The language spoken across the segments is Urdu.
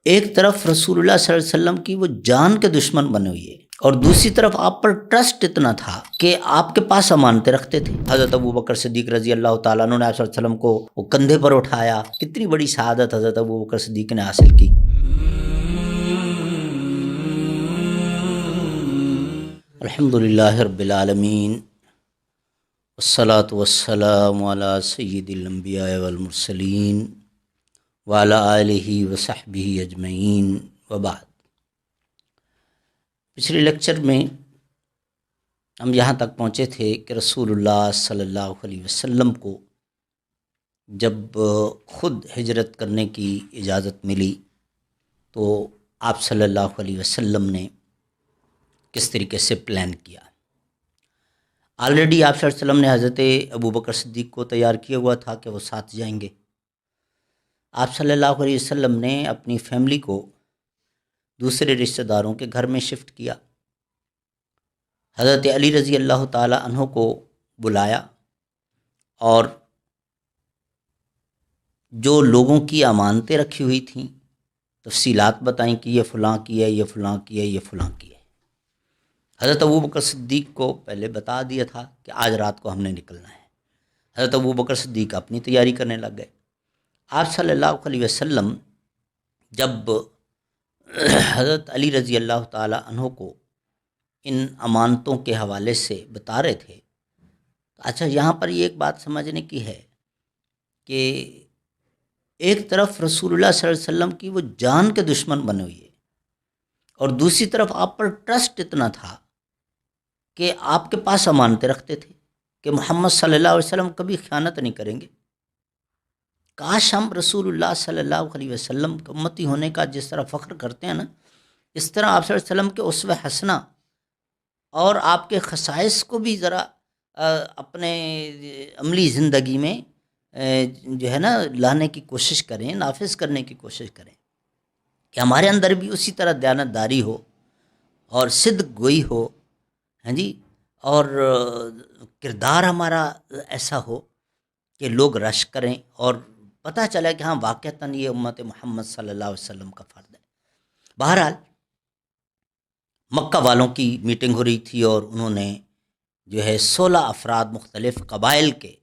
ایک طرف رسول اللہ صلی اللہ علیہ وسلم کی وہ جان کے دشمن بنے ہوئے اور دوسری طرف آپ پر ٹرسٹ اتنا تھا کہ آپ کے پاس امانتیں رکھتے تھے۔ حضرت ابو بکر صدیق رضی اللہ تعالیٰ عنہ نے آپ صلی اللہ علیہ وسلم کو وہ کندھے پر اٹھایا۔ کتنی بڑی شہادت حضرت ابو بکر صدیق نے حاصل کی۔ الحمدللہ رب العالمین، والصلاة والسلام علی سید الانبیاء والمرسلین وعلی آلہ وصحبہ اجمعین وبعد۔ پچھلے لیکچر میں ہم یہاں تک پہنچے تھے کہ رسول اللہ صلی اللہ علیہ وسلم کو جب خود ہجرت کرنے کی اجازت ملی تو آپ صلی اللہ علیہ وسلم نے کس طریقے سے پلان کیا۔ آلریڈی آپ صلی اللہ علیہ وسلم نے حضرت ابو بکر صدیق کو تیار کیا ہوا تھا کہ وہ ساتھ جائیں گے۔ آپ صلی اللہ علیہ وسلم نے اپنی فیملی کو دوسرے رشتہ داروں کے گھر میں شفٹ کیا۔ حضرت علی رضی اللہ تعالی عنہ کو بلایا اور جو لوگوں کی امانتیں رکھی ہوئی تھیں تفصیلات بتائیں کہ یہ فلاں کی ہے، یہ فلاں کی ہے، یہ فلاں کی ہے۔ حضرت ابو بکر صدیق کو پہلے بتا دیا تھا کہ آج رات کو ہم نے نکلنا ہے۔ حضرت ابو بکر صدیق اپنی تیاری کرنے لگ گئے۔ آپ صلی اللہ علیہ وسلم جب حضرت علی رضی اللہ تعالی عنہ کو ان امانتوں کے حوالے سے بتا رہے تھے، اچھا یہاں پر یہ ایک بات سمجھنے کی ہے کہ ایک طرف رسول اللہ صلی اللہ علیہ وسلم کی وہ جان کے دشمن بنے ہوئے اور دوسری طرف آپ پر ٹرسٹ اتنا تھا کہ آپ کے پاس امانتیں رکھتے تھے کہ محمد صلی اللہ علیہ وسلم کبھی خیانت نہیں کریں گے۔ کاش ہم رسول اللہ صلی اللہ علیہ وسلم کے امتی ہونے کا جس طرح فخر کرتے ہیں نا، اس طرح آپ صلی اللہ علیہ وسلم کے اسوہ حسنہ اور آپ کے خصائص کو بھی ذرا اپنے عملی زندگی میں جو ہے نا لانے کی کوشش کریں، نافذ کرنے کی کوشش کریں کہ ہمارے اندر بھی اسی طرح دیانتداری ہو اور صدق گوئی ہو، ہاں جی، اور کردار ہمارا ایسا ہو کہ لوگ رشک کریں اور پتہ چلے کہ ہاں واقعتاً یہ امت محمد صلی اللہ علیہ وسلم کا فرد ہے۔ بہرحال مکہ والوں کی میٹنگ ہو رہی تھی اور انہوں نے جو ہے 16 افراد مختلف قبائل کے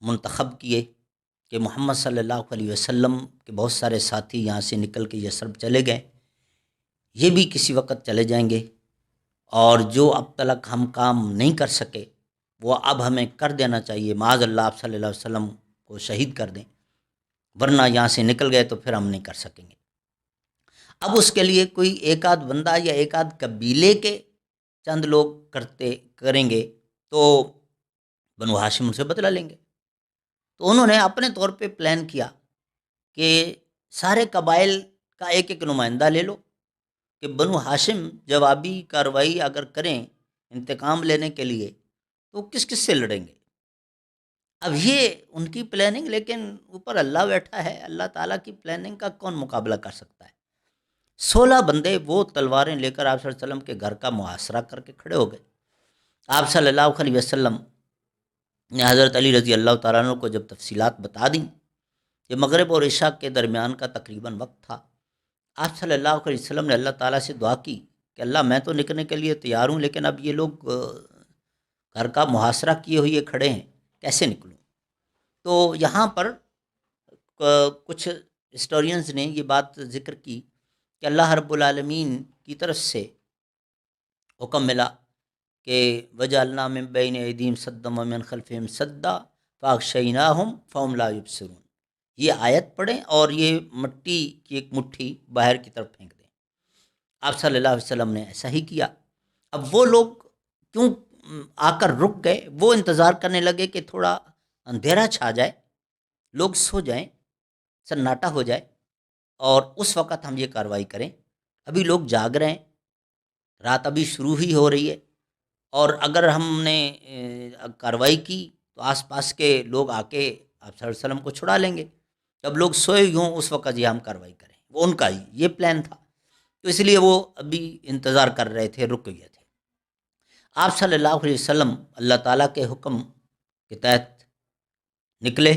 منتخب کیے کہ محمد صلی اللہ علیہ وسلم کے بہت سارے ساتھی یہاں سے نکل کے یثرب چلے گئے، یہ بھی کسی وقت چلے جائیں گے، اور جو اب تک ہم کام نہیں کر سکے وہ اب ہمیں کر دینا چاہیے۔ معاذ اللہ آپ صلی اللہ علیہ وسلم کو شہید کر دیں، ورنہ یہاں سے نکل گئے تو پھر ہم نہیں کر سکیں گے۔ اب اس کے لیے کوئی ایک آدھ بندہ یا ایک آدھ قبیلے کے چند لوگ کریں گے تو بنو ہاشم ان سے بدلہ لیں گے۔ تو انہوں نے اپنے طور پہ پلان کیا کہ سارے قبائل کا ایک ایک نمائندہ لے لو کہ بنو ہاشم جوابی کارروائی اگر کریں انتقام لینے کے لیے تو کس کس سے لڑیں گے۔ اب یہ ان کی پلاننگ، لیکن اوپر اللہ بیٹھا ہے، اللہ تعالیٰ کی پلاننگ کا کون مقابلہ کر سکتا ہے۔ 16 بندے وہ تلواریں لے کر آپ صلی اللہ علیہ وسلم کے گھر کا محاصرہ کر کے کھڑے ہو گئے۔ آپ صلی اللہ علیہ وسلم نے حضرت علی رضی اللہ تعالیٰ عنہ کو جب تفصیلات بتا دیں، یہ مغرب اور عشاء کے درمیان کا تقریباً وقت تھا، آپ صلی اللہ علیہ وسلم نے اللہ تعالیٰ سے دعا کی کہ اللہ میں تو نکلنے کے لیے تیار ہوں، لیکن اب یہ لوگ گھر کا محاصرہ کیے ہوئے کھڑے ہیں، کیسے نکلوں؟ تو یہاں پر کچھ ہسٹورینز نے یہ بات ذکر کی کہ اللہ رب العالمین کی طرف سے حکم ملا کہ وجعلنا من بین ایدیہم سدا ومن خلفہم سدا فاغشیناہم فہم لا یبصرون۔ یہ آیت پڑھیں اور یہ مٹی کی ایک مٹھی باہر کی طرف پھینک دیں۔ آپ صلی اللہ علیہ وسلم نے ایسا ہی کیا۔ اب وہ لوگ کیوں آ کر رک گئے، وہ انتظار کرنے لگے کہ تھوڑا اندھیرا چھا جائے، لوگ سو جائیں، سناٹا ہو جائے، اور اس وقت ہم یہ کارروائی کریں۔ ابھی لوگ جاگ رہے ہیں، رات ابھی شروع ہی ہو رہی ہے، اور اگر ہم نے کارروائی کی تو آس پاس کے لوگ آ کے آپ صلی اللہ علیہ وسلم کو چھڑا لیں گے۔ جب لوگ سوئے ہوں اس وقت یہ ہم کارروائی کریں، وہ ان کا ہی یہ پلان تھا، تو اس لیے وہ ابھی انتظار کر رہے تھے، رک گئے تھے۔ آپ صلی اللہ علیہ وسلم اللہ تعالیٰ کے حکم کے تحت نکلے،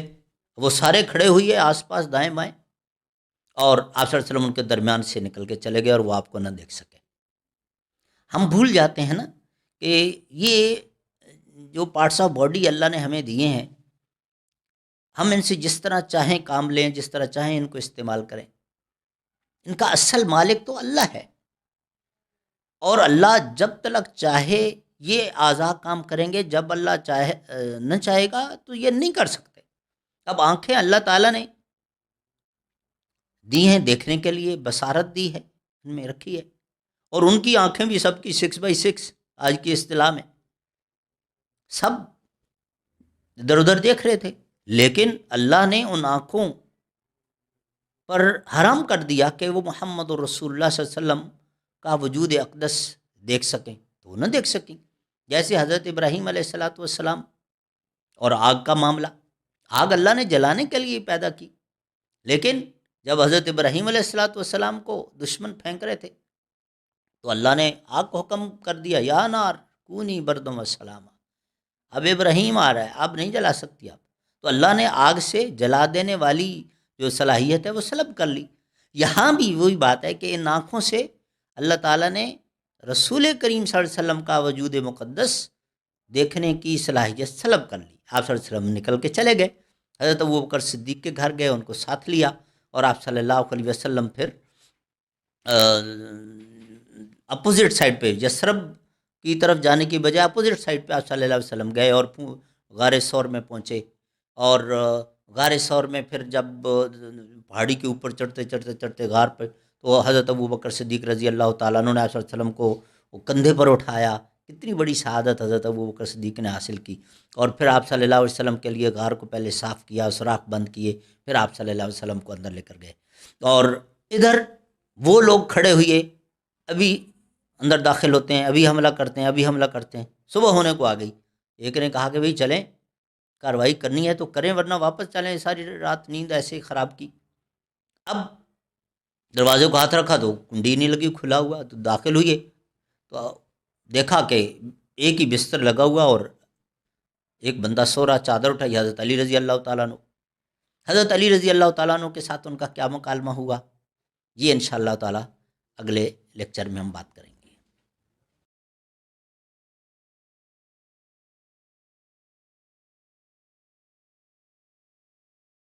وہ سارے کھڑے ہوئے آس پاس دائیں بائیں، اور آپ صلی اللہ علیہ وسلم ان کے درمیان سے نکل کے چلے گئے اور وہ آپ کو نہ دیکھ سکے۔ ہم بھول جاتے ہیں نا کہ یہ جو پارٹس آف باڈی اللہ نے ہمیں دیے ہیں، ہم ان سے جس طرح چاہیں کام لیں، جس طرح چاہیں ان کو استعمال کریں، ان کا اصل مالک تو اللہ ہے، اور اللہ جب تک چاہے یہ اعضاء کام کریں گے، جب اللہ چاہے نہ چاہے گا تو یہ نہیں کر سکتے۔ اب آنکھیں اللہ تعالیٰ نے دی ہیں دیکھنے کے لیے، بصارت دی ہے، ان میں رکھی ہے، اور ان کی آنکھیں بھی سب کی 6/6 آج کی اصطلاح میں، سب ادھر ادھر دیکھ رہے تھے، لیکن اللہ نے ان آنکھوں پر حرام کر دیا کہ وہ محمد رسول اللہ صلی اللہ علیہ وسلم کا وجود اقدس دیکھ سکیں، تو وہ نہ دیکھ سکیں۔ جیسے حضرت ابراہیم علیہ السلام اور آگ کا معاملہ، آگ اللہ نے جلانے کے لیے پیدا کی، لیکن جب حضرت ابراہیم علیہ السلام کو دشمن پھینک رہے تھے تو اللہ نے آگ کو حکم کر دیا، یا نار کونی بردم وسلام، اب ابراہیم آ رہا ہے، اب نہیں جلا سکتی آپ، تو اللہ نے آگ سے جلا دینے والی جو صلاحیت ہے وہ سلب کر لی۔ یہاں بھی وہی بات ہے کہ ان آنکھوں سے اللہ تعالیٰ نے رسول کریم صلی اللہ علیہ وسلم کا وجود مقدس دیکھنے کی صلاحیت سلب کر لی۔ آپ صلی اللہ علیہ وسلم نکل کے چلے گئے، حضرت ابوبکر صدیق کے گھر گئے، ان کو ساتھ لیا، اور آپ صلی اللہ علیہ وسلم پھر اپوزٹ سائڈ پہ یثرب کی طرف جانے کی بجائے اپوزٹ سائڈ پہ آپ صلی اللہ علیہ وسلم گئے اور غار ثور میں پہنچے، اور غار ثور میں پھر جب پہاڑی کے اوپر چڑھتے چڑھتے چڑھتے غار پہ، تو حضرت ابوبکر صدیق رضی اللہ تعالیٰ عنہ نے آپ صلی اللہ علیہ وسلم کو وہ کندھے پر اٹھایا، کتنی بڑی شہادت حضرت ابوبکر صدیق نے حاصل کی، اور پھر آپ صلی اللہ علیہ وسلم کے لیے غار کو پہلے صاف کیا، سوراخ بند کیے، پھر آپ صلی اللہ علیہ وسلم کو اندر لے کر گئے، اور ادھر وہ لوگ کھڑے ہوئے ابھی اندر داخل ہوتے ہیں، ابھی حملہ کرتے ہیں، ابھی حملہ کرتے ہیں، صبح ہونے کو آ گئی، ایک نے کہا کہ بھئی چلیں، کارروائی کرنی ہے تو کریں ورنہ واپس چلیں، ساری رات نیند ایسے ہی خراب کی۔ اب دروازے کو ہاتھ رکھا تو کنڈی نہیں لگی، کھلا ہوا، تو داخل ہوئے تو دیکھا کہ ایک ہی بستر لگا ہوا اور ایک بندہ سو رہا، چادر اٹھائی، حضرت علی رضی اللہ تعالیٰ عنہ، حضرت علی رضی اللہ تعالیٰ عنہ کے ساتھ ان کا کیا مکالمہ ہوا، یہ انشاءاللہ تعالیٰ اگلے لیکچر میں ہم بات کریں گے۔